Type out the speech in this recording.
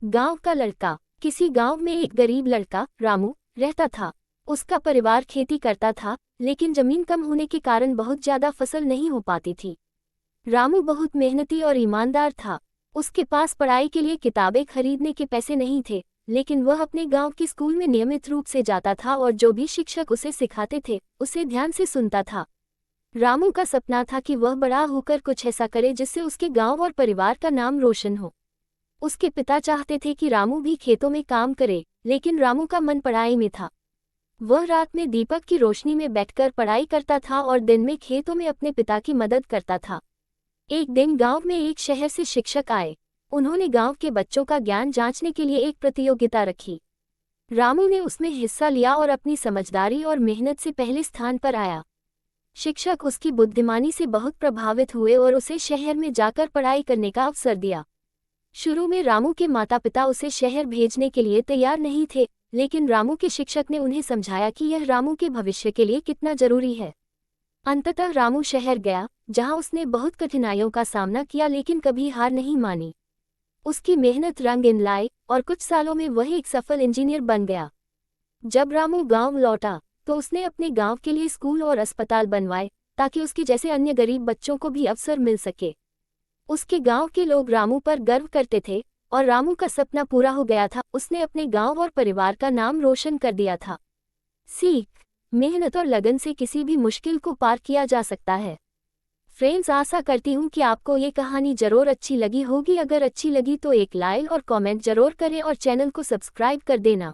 गांव का लड़का। किसी गांव में एक गरीब लड़का रामू रहता था। उसका परिवार खेती करता था, लेकिन जमीन कम होने के कारण बहुत ज्यादा फसल नहीं हो पाती थी। रामू बहुत मेहनती और ईमानदार था। उसके पास पढ़ाई के लिए किताबें खरीदने के पैसे नहीं थे, लेकिन वह अपने गांव के स्कूल में नियमित रूप से जाता था और जो भी शिक्षक उसे सिखाते थे उसे ध्यान से सुनता था। रामू का सपना था कि वह बड़ा होकर कुछ ऐसा करे जिससे उसके गांव और परिवार का नाम रोशन हो। उसके पिता चाहते थे कि रामू भी खेतों में काम करे, लेकिन रामू का मन पढ़ाई में था। वह रात में दीपक की रोशनी में बैठकर पढ़ाई करता था और दिन में खेतों में अपने पिता की मदद करता था। एक दिन गांव में एक शहर से शिक्षक आए। उन्होंने गांव के बच्चों का ज्ञान जांचने के लिए एक प्रतियोगिता रखी। रामू ने उसमें हिस्सा लिया और अपनी समझदारी और मेहनत से पहले स्थान पर आया। शिक्षक उसकी बुद्धिमानी से बहुत प्रभावित हुए और उसे शहर में जाकर पढ़ाई करने का अवसर दिया। शुरू में रामू के माता पिता उसे शहर भेजने के लिए तैयार नहीं थे, लेकिन रामू के शिक्षक ने उन्हें समझाया कि यह रामू के भविष्य के लिए कितना जरूरी है। अंततः रामू शहर गया, जहां उसने बहुत कठिनाइयों का सामना किया, लेकिन कभी हार नहीं मानी। उसकी मेहनत रंग लाई और कुछ सालों में वह एक सफल इंजीनियर बन गया। जब रामू गांव लौटा तो उसने अपने गांव के लिए स्कूल और अस्पताल बनवाए, ताकि उसके जैसे अन्य गरीब बच्चों को भी अवसर मिल सके। उसके गांव के लोग रामू पर गर्व करते थे और रामू का सपना पूरा हो गया था। उसने अपने गांव और परिवार का नाम रोशन कर दिया था। सीख: मेहनत और लगन से किसी भी मुश्किल को पार किया जा सकता है। फ्रेंड्स, आशा करती हूँ कि आपको ये कहानी जरूर अच्छी लगी होगी। अगर अच्छी लगी तो एक लाइक और कमेंट जरूर करें और चैनल को सब्सक्राइब कर देना।